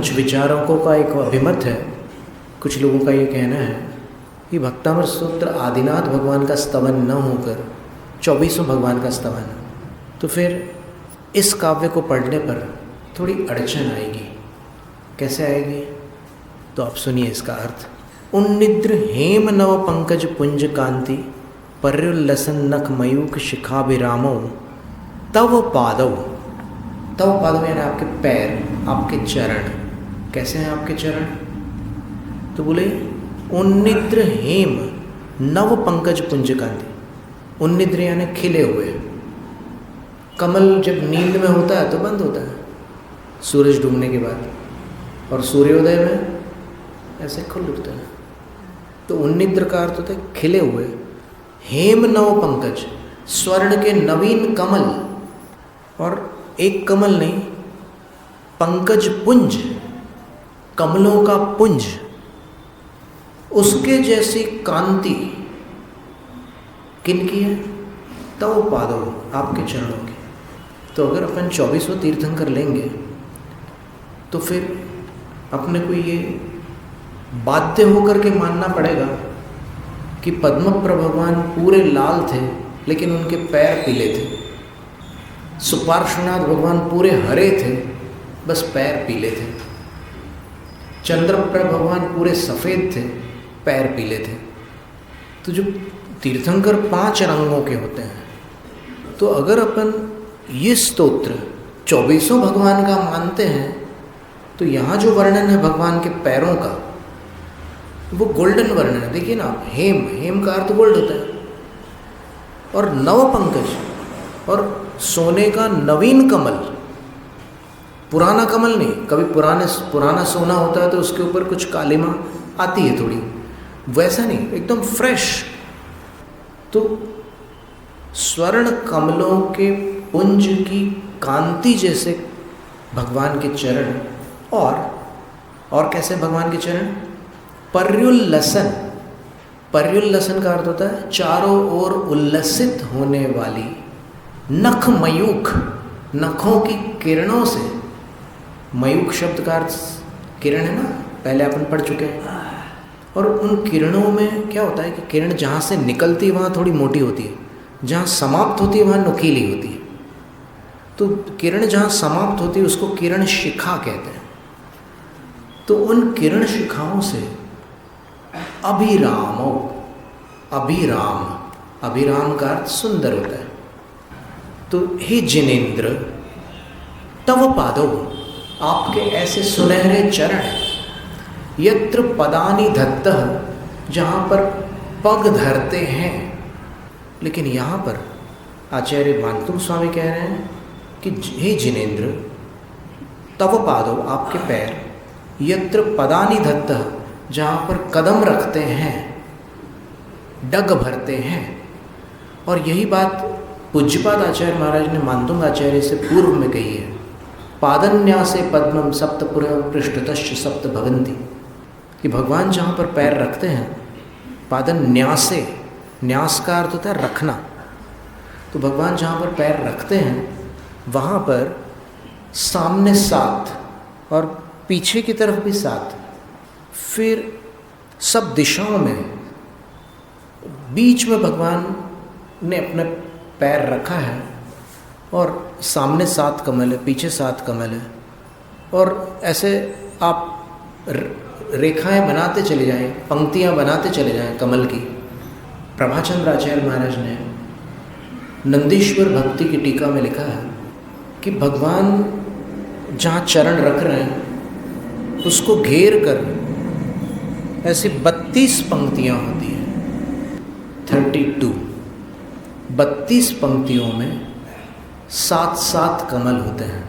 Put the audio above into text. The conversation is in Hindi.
मंच विचारकों का एक अभिमत है, कुछ लोगों का ये कहना है कि भक्तामृत स्तोत्र आदिनाथ भगवान का स्तवन न होकर 24वें भगवान का स्तवन है, तो फिर इस काव्य को पढ़ने पर थोड़ी अड़चन आएगी। कैसे आएगी? तो आप सुनिए इसका अर्थ। उन्निद्र हेम नव पंकज पुंज कांति पर्युल्लसन नख मयूख शिखाभिरामो तव पादव। तव पादव यानी आपके पैर, आपके चरण। कैसे हैं आपके चरण? तो बोले उन्निद्र हेम नव पंकज पुंज कांति। उन्निद्र यानी खिले हुए। कमल जब नींद में होता है तो बंद होता है सूरज डूबने के बाद, और सूर्योदय में ऐसे खुल उठता है। तो उन्निद्र का अर्थ होता है खिले हुए। हेम नव पंकज, स्वर्ण के नवीन कमल, और एक कमल नहीं, पंकज पुंज, कमलों का पुंज, उसके जैसी कांति किनकी है? तव पादव, आपके चरणों की। तो अगर अपन 24वां तीर्थंकर लेंगे तो फिर अपने को ये बाध्य होकर के मानना पड़ेगा कि पद्मप्र भगवान पूरे लाल थे लेकिन उनके पैर पीले थे। सुपार्श्वनाथ भगवान पूरे हरे थे, बस पैर पीले थे। चंद्रप्र भगवान पूरे सफ़ेद थे, पैर पीले थे। तो जो तीर्थंकर 5 रंगों के होते हैं, तो अगर अपन ये स्तोत्र 24वें भगवान का मानते हैं तो यहाँ जो वर्णन है भगवान के पैरों का, वो गोल्डन वर्णन है। देखिए ना, हेम, हेम का अर्थ गोल्ड होता है, और नव पंकज, और सोने का नवीन कमल, पुराना कमल नहीं। कभी पुराना सोना होता है तो उसके ऊपर कुछ कालिमा आती है थोड़ी, वैसा नहीं, एकदम फ्रेश। तो स्वर्ण कमलों के पुंज की कांति जैसे भगवान के चरण, और कैसे भगवान के चरण? पर्युल्लसन। पर्युल्लसन का अर्थ होता है चारों ओर उल्लसित होने वाली। नख मयूख, नखों की किरणों से। मयूख शब्द का अर्थ किरण है ना, पहले अपन पढ़ चुके हैं। और उन किरणों में क्या होता है कि किरण जहाँ से निकलती है वहाँ थोड़ी मोटी होती है, जहाँ समाप्त होती है वहाँ नुकीली होती है। तो किरण जहाँ समाप्त होती है उसको किरण शिखा कहते हैं। तो उन किरण शिखाओं से अभिरामो, अभिराम, अभिराम का अर्थ सुंदर होता है। तो हे जिनेन्द्र, तव पादो, आपके ऐसे सुनहरे चरण, यत्र पदानि धत्तः, जहाँ पर पग धरते हैं। लेकिन यहाँ पर आचार्य भांतुंग स्वामी कह रहे हैं कि हे जिनेन्द्र, तव पादो, आपके पैर, यत्र पदानि धत्तः, जहाँ पर कदम रखते हैं, डग भरते हैं। और यही बात पूज्यपाद आचार्य महाराज ने मानतुंग आचार्य से पूर्व में कही है। पादन्यासे पद्मम सप्तपुर पृष्ठतश्च सप्त भवन्ति, कि भगवान जहाँ पर पैर रखते हैं, पादन्यासे, न्यास का अर्थ होता है रखना। तो भगवान जहाँ पर पैर रखते हैं वहाँ पर सामने 7 और पीछे की तरफ भी 7, फिर सब दिशाओं में, बीच में भगवान ने अपने पैर रखा है, और सामने 7 कमल है, पीछे 7 कमल है। और ऐसे आप रेखाएं बनाते चले जाएं, पंक्तियां बनाते चले जाएं कमल की। प्रभाचंद्र आचार्य महाराज ने नंदीश्वर भक्ति की टीका में लिखा है कि भगवान जहाँ चरण रख रहे हैं उसको घेर कर ऐसी 32 पंक्तियाँ होती हैं, 32। 32 पंक्तियों में 7-7 कमल होते हैं।